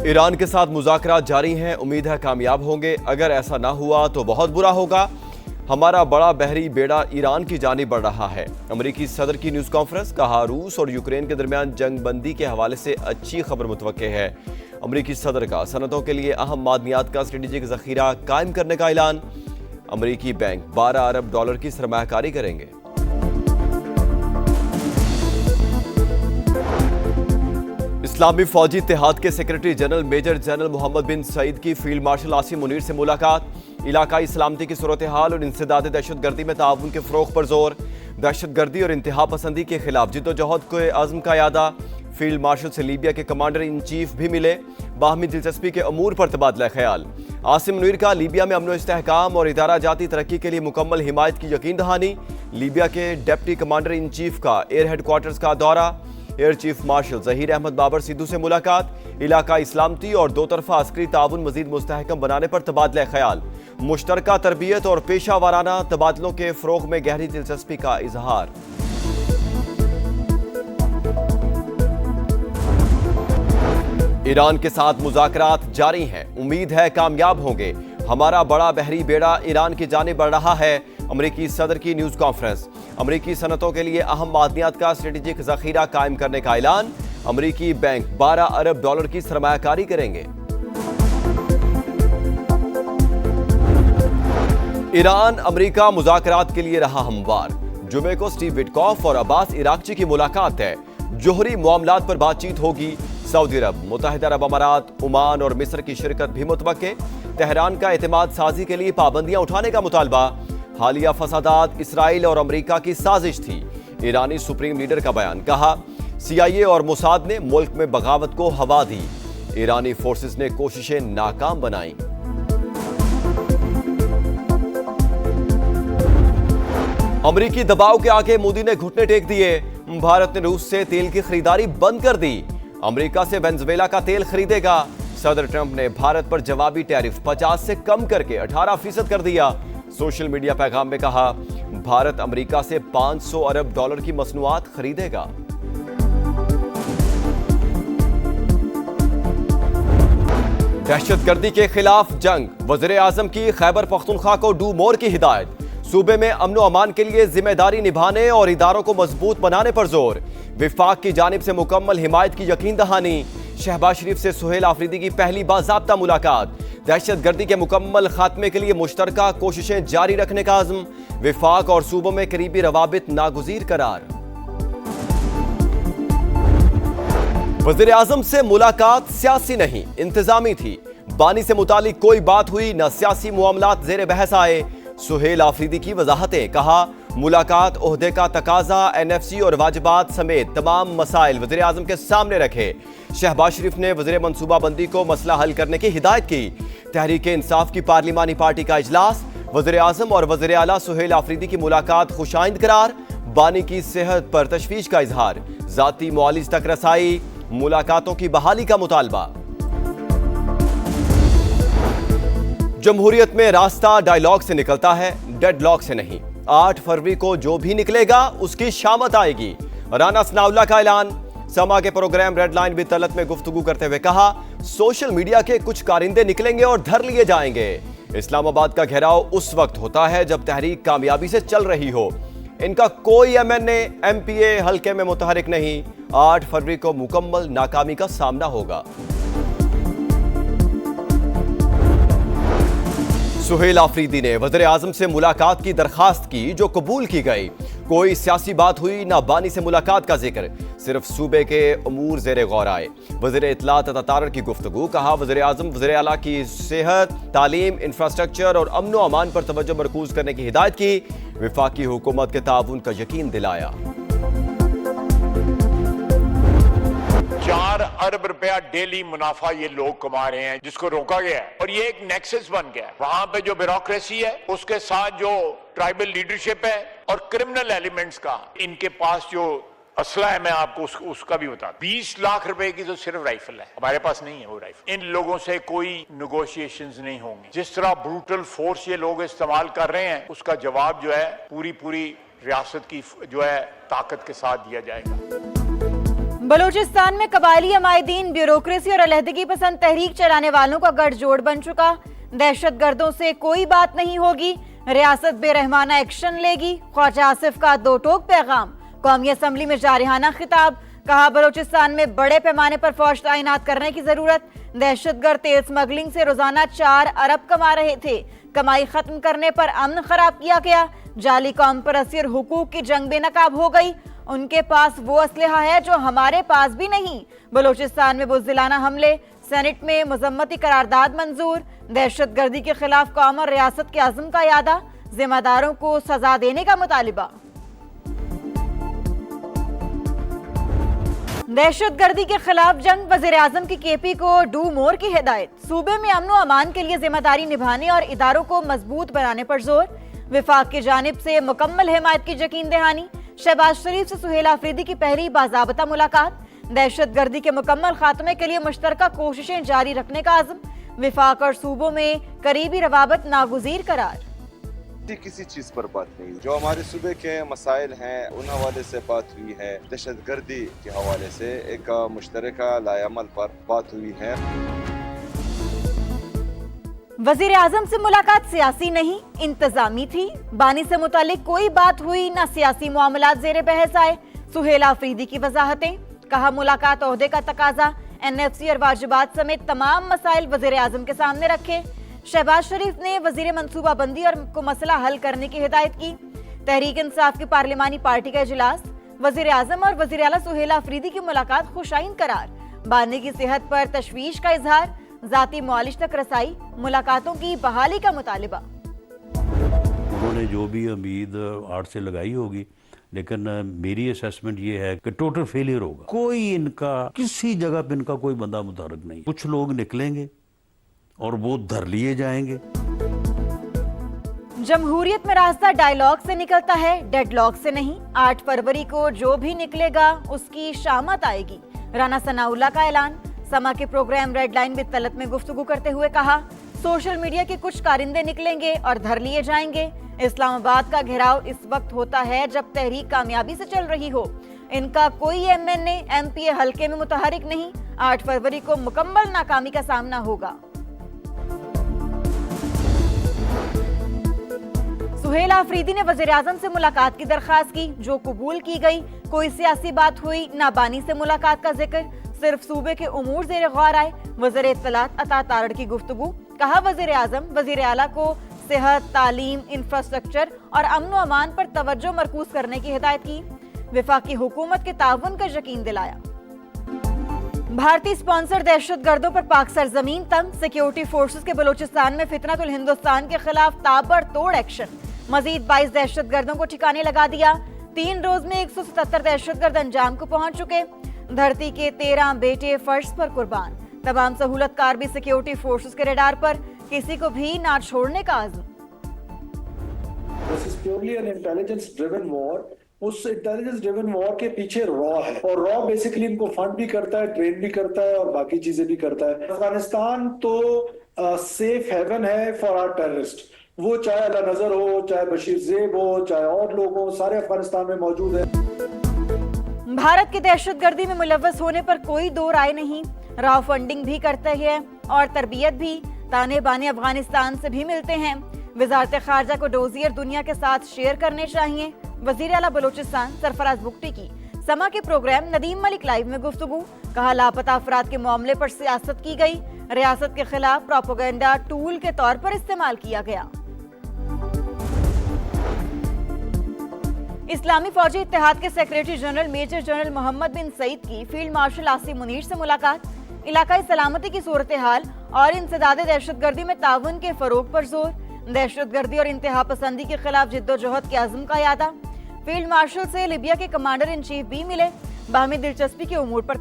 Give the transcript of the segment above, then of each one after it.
Iran के साथ मुज़ाकरात जारी हैं, उम्मीद है कामयाब होंगे। अगर ऐसा ना हुआ तो बहुत बुरा होगा। हमारा बड़ा बहरी बेड़ा ईरान की जानिब बढ़ रहा है। अमेरिकी सदर की न्यूज़ कॉन्फ्रेंस, कहा रूस और यूक्रेन के दरमियान जंग बंदी के हवाले से अच्छी खबर मुतवक्के है। अमेरिकी सदर का सनतों के लिए अहम मादनियात का स्ट्रेटेजिक ज़ख़ीरा कायम करने का ऐलान। अमेरिकी बैंक $12 अरब की सरमायाकारी करेंगे। इस्लामी फौजी इत्तेहाद के secretary general major general Mohammad bin Saeed की फील्ड मार्शल आसिम मुनीर से मुलाकात। इलाकाई सलामती की सूरत हाल और इंसदाद दहशतगर्दी में ताउन के फ़रोग़ पर जोर। दहशतगर्दी और इंतहा पसंदी के खिलाफ जिद्दोजहद के आज़म का यादा। फील्ड मार्शल से लीबिया के कमांडर इन चीफ भी मिले। बाहमी दिलचस्पी के अमूर पर तबादला ख्याल। आसिम मुनीर का लीबिया में अमन इस्तेहकाम और इदारा जाती तरक्की के लिए मुकम्मल हिमायत की यकीन दहानी। लीबिया के डिप्टी कमांडर इन चीफ का एयर हेडक्वार्टर्स का दौरा। Air chief marshal Zaheer Ahmed Babar Sidhu से मुलाकात। इलाकाई इस्लामती और दो तरफा अस्करी ताउन मजीद मुस्तहकम बनाने पर तबादला ख्याल। मुश्तरका तरबियत और पेशा वाराना तबादलों के फ़रोग़ में गहरी दिलचस्पी का इजहार। ईरान के साथ मुज़ाकरात जारी हैं, उम्मीद है कामयाब होंगे। हमारा बड़ा बहरी बेड़ा ईरान की जानिब बढ़ रहा है। अमेरिकी सदर की न्यूज़ कॉन्फ्रेंस, अमेरिकी सनतों के लिए अहम मादनियात का स्ट्रेटेजिक ज़ख़ीरा कायम करने का ऐलान। अमेरिकी बैंक $12 अरब की सरमायाकारी करेंगे। ईरान अमेरिका मुज़ाकरात के लिए रहा हमवार। जुमे को स्टीव विटकॉफ और अब्बास इराक़ची की मुलाकात है। जोहरी मामलात पर बातचीत होगी। सऊदी अरब, मुत्तहिदा अरब अमारात, ओमान और मिस्र की शिरकत भी मुतवक्के। तेहरान का एतमाद साजी के लिए पाबंदियां उठाने का मुतालबा। हालिया फसादात इसराइल और अमेरिका की साजिश थी। ईरानी सुप्रीम लीडर का बयान, कहा CIA और मोसाद ने मुल्क में बगावत को हवा दी। ईरानी फोर्सेस ने कोशिशें नाकाम बनाई। अमेरिकी दबाव के आगे मोदी ने घुटने टेक दिए। भारत ने रूस से तेल की खरीदारी बंद कर दी। अमेरिका से वेनेजुएला का तेल खरीदेगा। सदर ट्रंप ने भारत पर जवाबी टैरिफ 50 से कम करके 18% कर दिया। सोशल मीडिया पैगाम में कहा, भारत अमेरिका से $500 अरब की मसनूआत खरीदेगा। दहशतगर्दी के खिलाफ जंग, वज़ीर आज़म की खैबर पख्तूनख्वा को डू मोर की हिदायत। सूबे में अमन व अमान के लिए जिम्मेदारी निभाने और इदारों को मजबूत बनाने पर जोर। विफाक की जानिब से मुकम्मल हिमायत की यकीन दहानी। शहबाज शरीफ से सुहेल आफरीदी की पहली बाज़ाब्ता मुलाकात। दहशतगर्दी के मुकम्मल खात्मे के लिए मुश्तरका कोशिशें जारी रखने का आज़म। विफाक और सूबों में करीबी रवाबित नागुज़ीर करार। वज़ीर आज़म से मुलाकात सियासी नहीं, इंतजामी थी। बानी से मुतालिक कोई बात हुई न सियासी मामलात ज़ेर बहस आए। सुहेल आफरीदी की वजाहतें, कहा मुलाकात ओहदे का तकाजा, NFC और वाजिबात समेत तमाम मसाइल वज़ीर आज़म के सामने रखे। शहबाज शरीफ ने वज़ीर मनसूबाबंदी को मसला हल करने की हिदायत की। तहरीक इंसाफ की पार्लिमानी पार्टी का इजलास। वज़ीर आज़म और वज़ीर आला सुहेल आफरीदी की मुलाकात खुशाइंद करार। बानी की सेहत पर तशवीश का इजहार। ज़ाती मुआलिज तक रसाई, मुलाकातों की बहाली का मुतालबा। जमहूरियत में रास्ता डायलॉग से निकलता है, डेडलॉक से नहीं। 8 फरवरी को जो भी निकलेगा उसकी शामत आएगी। राना सनाउल्लाह का ऐलान। समा के प्रोग्राम रेड लाइन भी तलत में गुफ्तगू करते हुए कहा, सोशल मीडिया के कुछ कारिंदे निकलेंगे और धर लिए जाएंगे। इस्लामाबाद का घेराव उस वक्त होता है जब तहरीक कामयाबी से चल रही हो। इनका कोई MNA MPA हल्के में मुतहरिक नहीं। 8 फरवरी को मुकम्मल नाकामी का सामना होगा। सुहेल आफरीदी ने वज़ीर आज़म से मुलाकात की दरखास्त की, जो कबूल की गई। कोई सियासी बात हुई ना बानी से मुलाकात का जिक्र, सिर्फ सूबे के अमूर ज़ेरे गौर आए। वज़ीर इत्तलात अतातारर की गुफ्तगू, कहा वज़ीर आज़म वज़ीर आला की सेहत, तालीम, इंफ्रास्ट्रक्चर और अमन व अमान पर तवज्जो मरकूज करने की हिदायत की। विफाकी हुकूमत के ताउन का यकीन दिलाया। 4 अरब रुपया डेली मुनाफा ये लोग कमा रहे हैं, जिसको रोका गया है और ये एक नेक्सस बन गया है। वहां पे जो ब्यूरोक्रेसी है, उसके साथ जो ट्राइबल लीडरशिप है और क्रिमिनल एलिमेंट्स का, इनके पास जो असला है, मैं आपको उसका भी बता। 20 लाख रुपए की तो सिर्फ राइफल है, हमारे पास नहीं है वो राइफल। इन लोगों से कोई नेगोशिएशंस नहीं होंगे। जिस तरह ब्रूटल फोर्स ये लोग इस्तेमाल कर रहे हैं, उसका जवाब जो है पूरी रियासत की जो है ताकत के साथ दिया जाएगा। बलूचिस्तान में कबायली अमायदीन ब्यूरोक्रेसी और अलहदगी पसंद तहरीक चलाने वालों का गठजोड़ बन चुका। दहशतगर्दों से कोई बात नहीं होगी, रियासत बेरहमाना एक्शन लेगी। ख्वाजा आसिफ का दो टोक पैगाम। कौमी असम्बली में जारहाना खिताब। कहा बलूचिस्तान में बड़े पैमाने पर फौज तैनात करने की जरूरत। दहशतगर्द तेल स्मगलिंग से रोजाना 4 अरब कमा रहे थे। कमाई खत्म करने पर अमन खराब किया गया। जाली कौम परस्ती और हुकूक की जंग बेनकाब हो गई। उनके पास वो असलहा है जो हमारे पास भी नहीं। बलूचिस्तान में बुज़दिलाना हमले। सेनेट में मजम्मती करारदाद मंजूर। दहशतगर्दी के खिलाफ कौम और रियासत के अज़्म का यादा। जिम्मेदारों को सजा देने का मुतालिबा। दहशतगर्दी के खिलाफ जंग। वज़ीर आज़म की केपी को डू मोर की हिदायत। सूबे में अमन व अमान के लिए जिम्मेदारी निभाने और इदारों को मजबूत बनाने पर जोर। विफाक की जानिब से मुकम्मल हिमायत की यकीन दहानी। शहबाज शरीफ से सुहेल आफरीदी की पहली बाज़ाबता मुलाकात। दहशतगर्दी के मुकम्मल खात्मे के लिए मुश्तरका कोशिशें जारी रखने का अज़्म। विफाक और सूबों में करीबी रवाबत नागुज़ीर करार। किसी चीज पर बात नहीं, जो हमारे सूबे के मसाइल हैं उन हवाले से बात हुई है। दहशतगर्दी के हवाले से एक मुश्तरका लाएअमल पर बात हुई है। वजीर आजम से मुलाकात सियासी नहीं इंतजामी थी। बानी से मुतालिक कोई बात हुई ना सियासी मामलात ज़ेरे बहस आए। सुहेल आफरीदी की वजाहतें। कहा मुलाकात ओहदे का तकाजा। NFC और वाजिबात समेत तमाम मसाइल वजीर आजम के सामने रखे। शहबाज शरीफ ने वजीर मनसूबाबंदी और को मसला हल करने की हिदायत की। तहरीक इंसाफ की पार्लिमानी पार्टी का इजलास। वजीर आजम और वजीर आला सुहेल आफरीदी की मुलाकात खुशाइन करार। बानी की सेहत पर तशवीश का इजहार। जाती मुआलिज तक रसाई। मुलाकातों की बहाली का मुतालिबा। उन्होंने जो भी उम्मीद आर्ट से लगाई होगी, लेकिन मेरी असेसमेंट ये है कि टोटल फेलियर होगा। कोई इनका किसी जगह पे इनका कोई बंदा मुतारक नहीं। कुछ लोग निकलेंगे और वो धर लिए जाएंगे। जमहूरियत में रास्ता डायलॉग से निकलता है, डेडलॉक से नहीं। 8 फरवरी को जो भी निकलेगा उसकी शामत आएगी। राना सनाउल्लाह का ऐलान। समा के program red line with Talat में गुफ्तगू करते हुए कहा, सोशल मीडिया के कुछ कारिंदे निकलेंगे और धर लिए जाएंगे। इस्लामाबाद का घेराव इस वक्त होता है जब तहरीक कामयाबी से चल रही हो। इनका कोई MNA MPA हल्के में मुतहरिक नहीं। 8 फरवरी को मुकम्मल नाकामी का सामना होगा। सुहेल आफरीदी ने वज़ीर आज़म से मुलाकात की दरख्वास्त की, जो कबूल की गई। कोई सियासी बात हुई ना। बानी से मुलाकात का जिक्र। सिर्फ सूबे के उमूर ज़ेरे गौर आए। वज़ीर इत्तलात अता तारड़ की गुफ्तगू। कहा वज़ीर आज़म वज़ीर आला को सेहत, तालीम, इंफ्रास्ट्रक्चर और अमन व अमान पर तवज्जो मरकूज करने की हिदायत की। विफाकी हुकूमत के ताउन का यकीन दिलाया। भारतीय स्पॉन्सर दहशतगर्दों पर पाक सरजमीन तंग। सिक्योरिटी फोर्सेस के बलूचिस्तान में फितनतुल हिंदुस्तान के खिलाफ ताबड़तोड़ एक्शन। मजीद 22 दहशतगर्दों को ठिकाने लगा दिया। 3 रोज में 177 दहशतगर्द अंजाम को पहुंच चुके। धरती के 13 बेटे फर्श पर कुर्बान। तमाम सहूलतकार भी सिक्योरिटी फोर्सेस के रडार पर। किसी को भी ना छोड़ने का आज़म। This is purely an intelligence driven war. उस इंटेलिजेंस ड्रिवन वॉर के पीछे रॉ है, और रॉ बेसिकली इनको फंड भी करता है, ट्रेन भी करता है और बाकी चीजें भी करता है। अफगानिस्तान तो सेफ हेवन है फॉर आवर टेररिस्ट। वो चाहे अल्लाह नजर हो, चाहे बशीर ज़ेब हो, चाहे और लोग हो, सारे अफगानिस्तान में मौजूद है। भारत के दहशतगर्दी में मुलव्वस होने पर कोई दो राय नहीं। रॉ फंडिंग भी करते हैं और तरबियत भी। ताने बाने अफगानिस्तान से भी मिलते हैं। वजारत खारजा को डोजियर दुनिया के साथ शेयर करने चाहिए। वजीर आला बलूचिस्तान सरफराज बुगटी की समा के प्रोग्राम नदीम मलिक लाइव में गुफ्तगू। कहा लापता अफराद के मामले पर सियासत की गई। रियासत के खिलाफ प्रोपेगेंडा टूल के तौर पर इस्तेमाल किया गया। इस्लामी फौजी इत्तेहाद के secretary general major general Mohammad bin Saeed की फील्ड मार्शल आसिम मुनीर से मुलाकात। इलाकाई सलामती की सूरत हाल और इंसदादे दहशतगर्दी में ताउन के फरोग पर जोर। दहशतगर्दी और इंतहा पसंदी के खिलाफ जिद्दोजहद के अज़्म का यादा। फील्ड मार्शल से लीबिया के कमांडर इन चीफ भी मिले। बाहमी दिलचस्पी के उमूर पर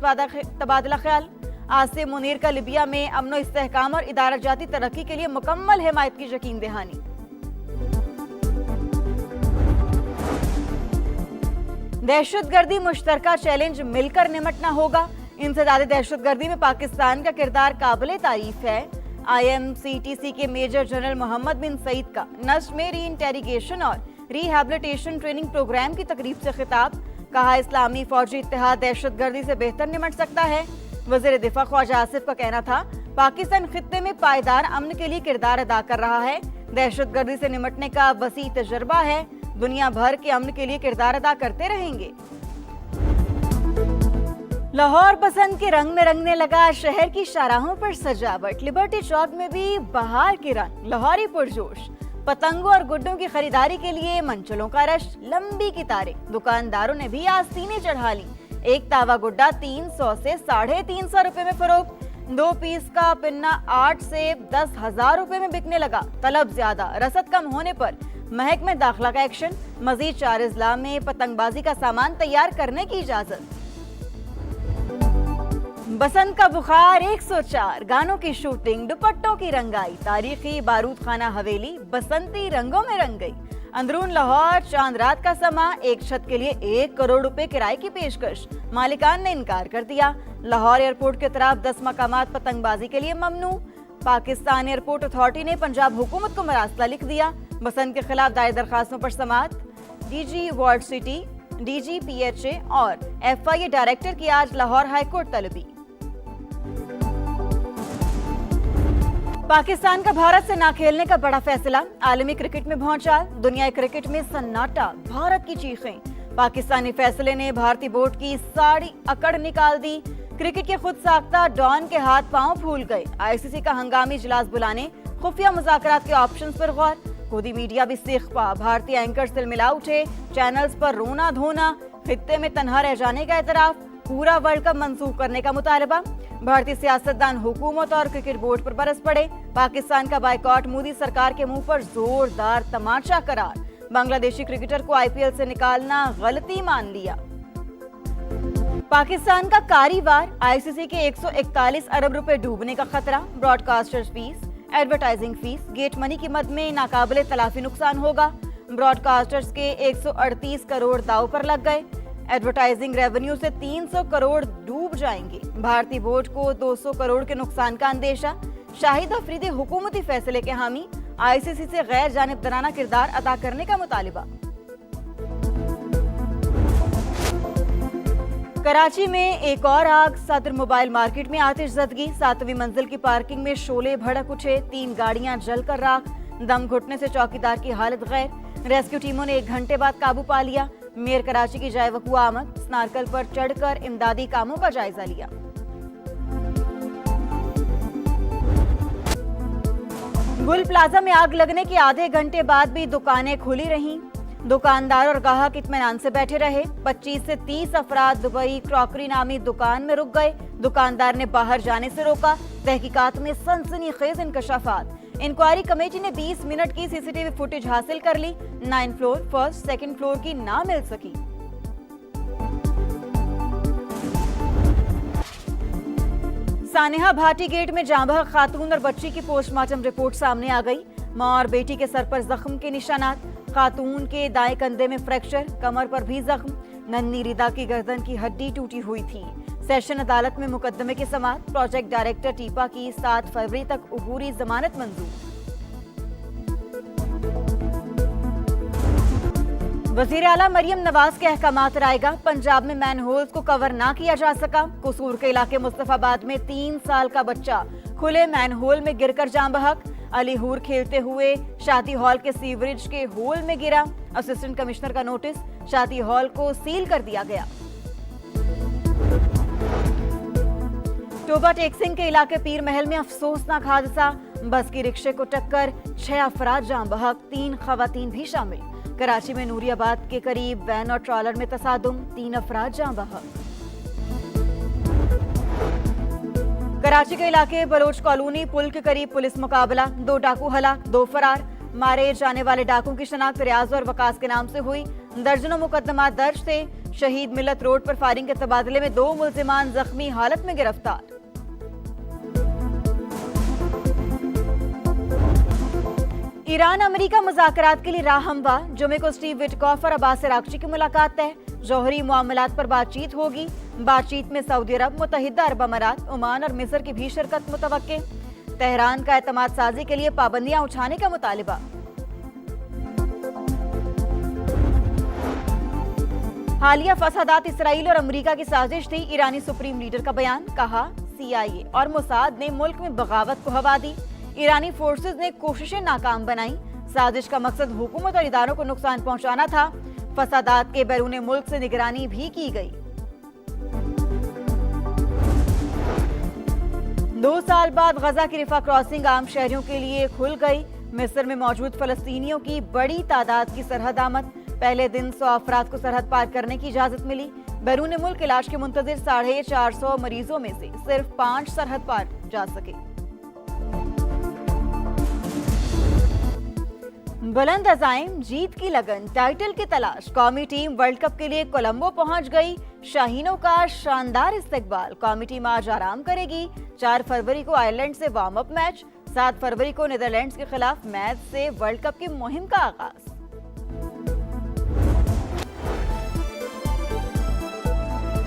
तबादला ख्याल। आसिम मुनीर का लीबिया में अमनो इस्तेहकाम और इदारा जाती तरक्की के लिए मुकम्मल हिमायत की यकीन दहानी। दहशतगर्दी मुश्तरका चैलेंज मिलकर निमटना होगा। इंसदादे दहशतगर्दी में पाकिस्तान का किरदार काबिल तारीफ है। IMCTC के मेजर जनरल मोहम्मद बिन सईद का नस्र में री इंटेरिगेशन और रिहैबिलिटेशन ट्रेनिंग प्रोग्राम की तकरीब से खिताब। कहा इस्लामी फौजी इत्तेहाद दहशतगर्दी से बेहतर निपट सकता है। वजीर दिफा ख्वाजा आसिफ का कहना था, पाकिस्तान खित्ते में पायदार अमन के लिए किरदार अदा कर रहा है। दहशतगर्दी से निपटने का वसी तजर्बा है। दुनिया भर के अमन के लिए किरदार अदा करते रहेंगे। लाहौर बसंत के रंग में रंगने लगा। शहर की शाहराहों पर सजावट। लिबर्टी चौक में भी बहार के रंग। लाहौरी पुरजोश। पतंगों और गुड्डों की खरीदारी के लिए मंचलों का रश। लंबी कतारें। दुकानदारों ने भी आस्तीनें चढ़ा ली। एक तावा गुड्डा 300 से 350 रुपए में फरोख्त। 2 पीस का पिन्ना 8 से 10,000 रुपए में बिकने लगा। तलब ज्यादा, रसद कम होने पर महक में दाखिला का एक्शन। मजीद 4 अजला में पतंगबाजी का सामान तैयार करने की इजाजत। बसंत का बुखार 104 गानों की शूटिंग, दुपट्टों की रंगाई। तारीखी बारूद खाना हवेली बसंती रंगों में रंग गई। अंदरून लाहौर चांद रात का समा। एक छत के लिए 1 करोड़ रुपए किराए की पेशकश। मालिकान ने इनकार कर दिया। लाहौर एयरपोर्ट के तरफ 10 मकामात पतंगबाजी के लिए ममनू। पाकिस्तान एयरपोर्ट अथॉरिटी ने पंजाब हुकूमत को मरासला लिख दिया। बसंत के खिलाफ दायर दरखास्तों पर समाअत। DG walled city, DG PHA और FIA डायरेक्टर की आज लाहौर हाईकोर्ट तलबी। पाकिस्तान का भारत से ना खेलने का बड़ा फैसला। आलमी क्रिकेट में भौचाल। दुनियाई क्रिकेट में सन्नाटा। भारत की चीखें। पाकिस्तानी फैसले ने भारतीय बोर्ड की सारी अकड़ निकाल दी। क्रिकेट के खुद साख्ता डॉन के हाथ पांव फूल गए। ICC का हंगामी इजलास बुलाने, खुफिया मुज़ाकरात के ऑप्शंस पर गौर। खुदी मीडिया भी सीखपा। भारतीय एंकर से मिला उठे। चैनल्स पर रोना धोना। खित्ते में तन्हा रह जाने का एतराफ। पूरा वर्ल्ड कप मंसूख करने का मुतालबा। भारतीय सियासतदान हुकूमत और क्रिकेट बोर्ड पर बरस पड़े। पाकिस्तान का बायकॉट। मोदी सरकार के मुंह पर जोरदार तमाचा करार। बांग्लादेशी क्रिकेटर को IPL से निकालना गलती मान लिया। पाकिस्तान का कारीवार। ICC के 141 अरब रुपए डूबने का खतरा। Broadcasters fees, advertising fees, get money की मद में नाकाबिले तलाफी नुकसान होगा। ब्रॉडकास्टर्स के 138 करोड़ दाव पर लग गए। एडवर्टाइजिंग रेवेन्यू से 300 करोड़ डूब जाएंगे। भारतीय बोर्ड को 200 करोड़ के नुकसान का अंदेशा। शाहिद अफरीदी हुकूमती फैसले के हामी। ICC से गैर जानिबदाराना किरदार अदा करने का मुतालिबा। कराची में एक और आग। सदर मोबाइल मार्केट में आतिशज़दगी। 7वीं मंजिल की पार्किंग में शोले भड़क उठे। 3 गाड़ियां जलकर राख। दम घुटने से चौकीदार की हालत गैर। रेस्क्यू टीमों ने 1 घंटे बाद काबू पा लिया। मेयर कराची की जाए वकूआ आमद। स्नारकल पर चढ़कर इमदादी कामों का जायजा लिया। गुल प्लाजा में आग लगने के आधे घंटे बाद भी दुकानें खुली रहीं। दुकानदार और ग्राहक इत्मीनान से बैठे रहे। 25 से 30 अफराद दुबई क्रॉकरी नामी दुकान में रुक गए। दुकानदार ने बाहर जाने से रोका। तहकीकात में सनसनीखेज इंकशाफात। इंक्वायरी कमेटी ने 20 मिनट की CCTV फुटेज हासिल कर ली। 9 फ्लोर, फर्स्ट, सेकंड फ्लोर की ना मिल सकी। सानेहा भाटी गेट में जांबह खातून और बच्ची की पोस्टमार्टम रिपोर्ट सामने आ गई। मां और बेटी के सर पर जख्म के निशानात। खातून के दाएं कंधे में फ्रैक्चर, कमर पर भी जख्म। नन्ही रिदा की गर्दन की हड्डी टूटी हुई थी। सेशन अदालत में मुकदमे की समाअत। प्रोजेक्ट डायरेक्टर टीपा की 7 फरवरी तक अबूरी जमानत मंजूर। वजीर आला मरियम नवाज के अहकामात रायगा। पंजाब में मैनहोल्स को कवर ना किया जा सका। कसूर के इलाके मुस्तफाबाद में 3 साल का बच्चा खुले मैनहोल में गिरकर जान बहक। अलीहूर खेलते हुए शादी हॉल के सीवरेज के होल में गिरा। असिस्टेंट कमिश्नर का नोटिस। शादी हॉल को सील कर दिया गया। टोबा टेक्सिंग के इलाके पीर महल में अफसोसनाक हादसा। बस की रिक्शे को टक्कर। 6 अफराद जान बहक, 3 खवातीन भी शामिल। कराची में नूरियाबाद के करीब वैन और ट्रॉलर में तसादुम। 3 अफराद जान बहक। कराची के इलाके बलोच कॉलोनी पुल के करीब पुलिस मुकाबला। 2 डाकू हलाक, 2 फरार। मारे जाने वाले डाकुओं की शनाख्त रियाज और वकास के नाम से हुई। दर्जनों मुकदमा दर्ज थे। शहीद मिलत रोड पर फायरिंग के तबादले में 2 मुल्जिमान जख्मी हालत में गिरफ्तार। ईरान अमेरिका मुज़ाकरात के लिए राह हमवार। जुमे को स्टीव विटकॉफ और अब्बास अरागची की मुलाकात है। जौहरी मामलात पर बातचीत होगी। बातचीत में सऊदी अरब, मुत्तहिदा अरब अमारात, ओमान और मिस्र की भी शिरकत मुतवक्के। तेहरान का एतमाद साजी के लिए पाबंदियां उठाने का मुतालिबा। हालिया फसादात इसराइल और अमेरिका की साजिश थी, ईरानी सुप्रीम लीडर का बयान। कहा CIA और मोसाद ने मुल्क में बगावत को हवा दी, ईरानी फोर्सेस ने कोशिशें नाकाम बनाई। साजिश का मकसद हुकूमत और इदारों को नुकसान पहुंचाना था। फसादात के बैरून मुल्क से निगरानी भी की गई। 2 साल बाद गजा की रिफा क्रॉसिंग आम शहरियों के लिए खुल गई। मिस्र में मौजूद फलस्तीनियों की बड़ी तादाद की सरहद आमद। पहले दिन 100 अफराद को सरहद पार करने की इजाजत मिली। बैरून मुल्क इलाज के मुंतजिर 450 मरीजों में से सिर्फ 5 सरहद पार जा सके। बुलंद अज़ाइम, जीत की लगन, टाइटल की तलाश। कौमी टीम वर्ल्ड कप के लिए कोलंबो पहुंच गई। शाहीनों का शानदार इस्तकबाल। कौमी टीम आज आराम करेगी। 4 फरवरी को आयरलैंड से वार्म अप मैच, 7 फरवरी को नीदरलैंड्स के खिलाफ मैच से वर्ल्ड कप की मुहिम का आगाज।